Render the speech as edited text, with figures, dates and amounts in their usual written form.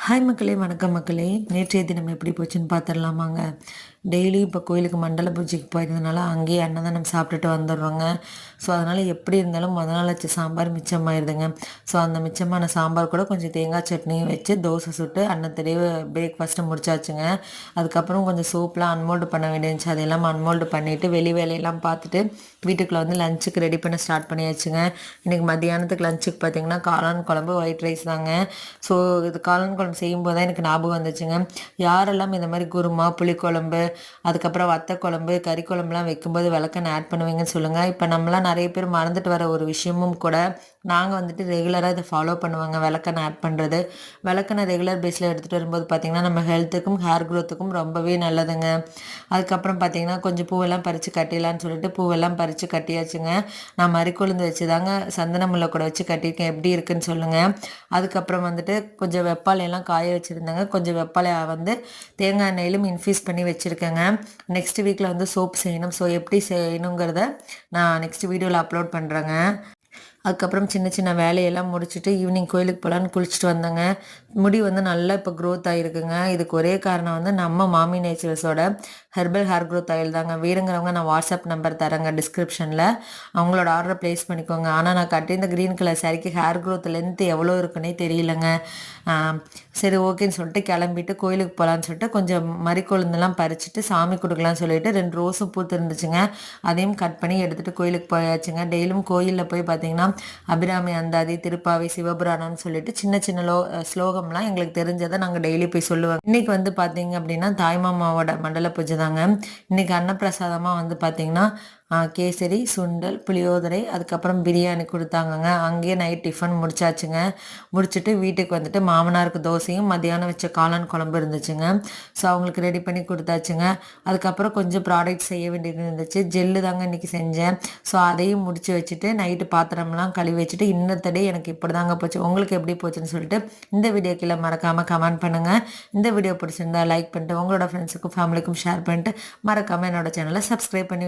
Hi மக்களே, வணக்கம் மக்களே. நேற்றைய தினம் எப்படி போச்சுன்னு பார்த்துடலாமாங்க. டெய்லி இப்போ கோயிலுக்கு மண்டல பூஜைக்கு போயிருந்தனால அங்கேயே அன்னதானம் சாப்பிட்டுட்டு வந்துடுறோங்க. ஸோ அதனால் எப்படி இருந்தாலும் முத நாள் வச்ச சாம்பார் மிச்சமாயிருதுங்க. ஸோ அந்த மிச்சமான சாம்பார் கூட கொஞ்சம் தேங்காய் சட்னியும் வச்சு தோசை சுட்டு அன்னத்தோடய பிரேக்ஃபாஸ்ட்டை முடிச்சாச்சுங்க. அதுக்கப்புறம் கொஞ்சம் சோப்லாம் அன்மோல்டு பண்ண வேண்டியிருந்துச்சு. அதெல்லாம் அன்மோல்டு பண்ணிவிட்டு வெளி வேலையெல்லாம் பார்த்துட்டு வீட்டுக்குள்ளே வந்து லஞ்சுக்கு ரெடி பண்ண ஸ்டார்ட் பண்ணியாச்சுங்க. இன்றைக்கி மத்தியானத்துக்கு லஞ்சுக்கு பார்த்திங்கன்னா காளான் குழம்பு, ஒயிட் ரைஸ் தாங்க. ஸோ இது காளான் குழம்பு செய்யும்போது தான் எனக்கு ஞாபகம் வந்துச்சுங்க. யாரெல்லாம் இந்த மாதிரி குருமா, புளிக்குழம்பு, அதுக்கப்புறம் வத்த குழம்பு, கறி குழம்புலாம் வைக்கும்போது விளக்கெண்ணெய் ஆட் பண்ணுவீங்கன்னு சொல்லுங்கள். இப்போ நம்மளாம் நிறைய பேர் மறந்துட்டு வர ஒரு விஷயமும் கூட. நாங்கள் வந்துட்டு ரெகுலராக இதை ஃபாலோ பண்ணுவாங்க, விளக்கெண்ணெய் ஆட் பண்ணுறது. விளக்கெண்ணெய் ரெகுலர் பேஸில் எடுத்துகிட்டு வரும்போது பார்த்திங்கன்னா நம்ம ஹெல்த்துக்கும் ஹேர் க்ரோத்துக்கும் ரொம்பவே நல்லதுங்க. அதுக்கப்புறம் பார்த்திங்கன்னா கொஞ்சம் பூவெல்லாம் பறித்து கட்டிடலான்னு சொல்லிட்டு பூவெல்லாம் பறித்து கட்டியாச்சுங்க. நான் மறிக்கொழுந்து வச்சு தாங்க சந்தன முல்லை கூட வச்சு கட்டியிருக்கேன். எப்படி இருக்குன்னு சொல்லுங்கள். அதுக்கப்புறம் வந்துட்டு கொஞ்சம் வெப்பாலையெல்லாம் காய வச்சுருந்தேங்க. கொஞ்சம் வெப்பாலையை வந்து தேங்காய் எண்ணெயிலும் இன்ஃப்யூஸ் பண்ணி வச்சுருக்கேங்க. நெக்ஸ்ட் வீக்கில் வந்து சோப் செய்யணும். ஸோ எப்படி செய்யணுங்கிறத நான் நெக்ஸ்ட் வீடியோவில் அப்லோட் பண்ணுறேங்க. அதுக்கப்புறம் சின்ன சின்ன வேலையெல்லாம் முடிச்சுட்டு ஈவினிங் கோயிலுக்கு போகலான்னு குளிச்சுட்டு வந்தேங்க. முடி வந்து நல்லா இப்போ க்ரோத் ஆகிருக்குங்க. இதுக்கு ஒரே காரணம் வந்து நம்ம மாமி நேச்சர்ஸோட ஹெர்பல் ஹேர் க்ரோத் ஆயில் தாங்க. வேணுங்கிறவங்க நான் வாட்ஸ்அப் நம்பர் தரேங்க டிஸ்கிரிப்ஷனில், அவங்களோட ஆர்டரை ப்ளேஸ் பண்ணிக்கோங்க. ஆனால் நான் கட்டியிருந்த க்ரீன் கலர் சாரிக்கு ஹேர் க்ரோத் லென்த் எவ்வளோ இருக்குன்னே தெரியலங்க. சரி ஓகேன்னு சொல்லிட்டு கிளம்பிட்டு கோயிலுக்கு போகலான்னு சொல்லிட்டு கொஞ்சம் மறிக்கொழுந்தெல்லாம் பறிச்சுட்டு சாமி கொடுக்கலான்னு சொல்லிட்டு 2 ரோஸும் பூத்து இருந்துச்சுங்க. அதையும் கட் பண்ணி எடுத்துகிட்டு கோயிலுக்கு போயாச்சுங்க. டெய்லியும் கோயிலில் போய் பார்த்திங்கன்னா அபிராமி அந்தாதி, திருப்பாவை, சிவபுராணம்னு சொல்லிட்டு சின்ன சின்ன ஸ்லோகம்லாம் எங்களுக்கு தெரிஞ்சதை நாங்கள் டெய்லி போய் சொல்லுவோம். இன்றைக்கி வந்து பார்த்திங்க அப்படின்னா தாய்மாமாவோட மண்டல பூஜை தாங்க. இன்றைக்கி அன்னப்பிரசாதமாக வந்து பார்த்திங்கன்னா கேசரி, சுண்டல், புளியோதரை, அதுக்கப்புறம் பிரியாணி கொடுத்தாங்கங்க. அங்கேயே நைட் டிஃபன் முடிச்சாச்சுங்க. முடிச்சுட்டு வீட்டுக்கு வந்துட்டு மாமனாருக்கு தோசையும் மத்தியானம் வச்ச காளான் குழம்பு இருந்துச்சுங்க. ஸோ அவங்களுக்கு ரெடி பண்ணி கொடுத்தாச்சுங்க. அதுக்கப்புறம் கொஞ்சம் ப்ராடக்ட் செய்ய வேண்டியது இருந்துச்சு. ஜெல்லு தாங்க இன்றைக்கி செஞ்சேன். ஸோ அதையும் முடிச்சு வச்சுட்டு நைட்டு பாத்திரம்லாம் கழுவி வச்சுட்டு இன்னத்தடே எனக்கு இப்படி தாங்க போச்சு. உங்களுக்கு எப்படி போச்சுன்னு சொல்லிட்டு இந்த வீடியோக்குள்ள மறக்காமல் கமெண்ட் பண்ணுங்கள். இந்த வீடியோ பிடிச்சிருந்தா லைக் பண்ணிட்டு உங்களோட ஃப்ரெண்ட்ஸுக்கும் ஃபேமிலிக்கும் ஷேர் பண்ணிட்டு மறக்காமல் என்னோட சேனலை சப்ஸ்கிரைப் பண்ணி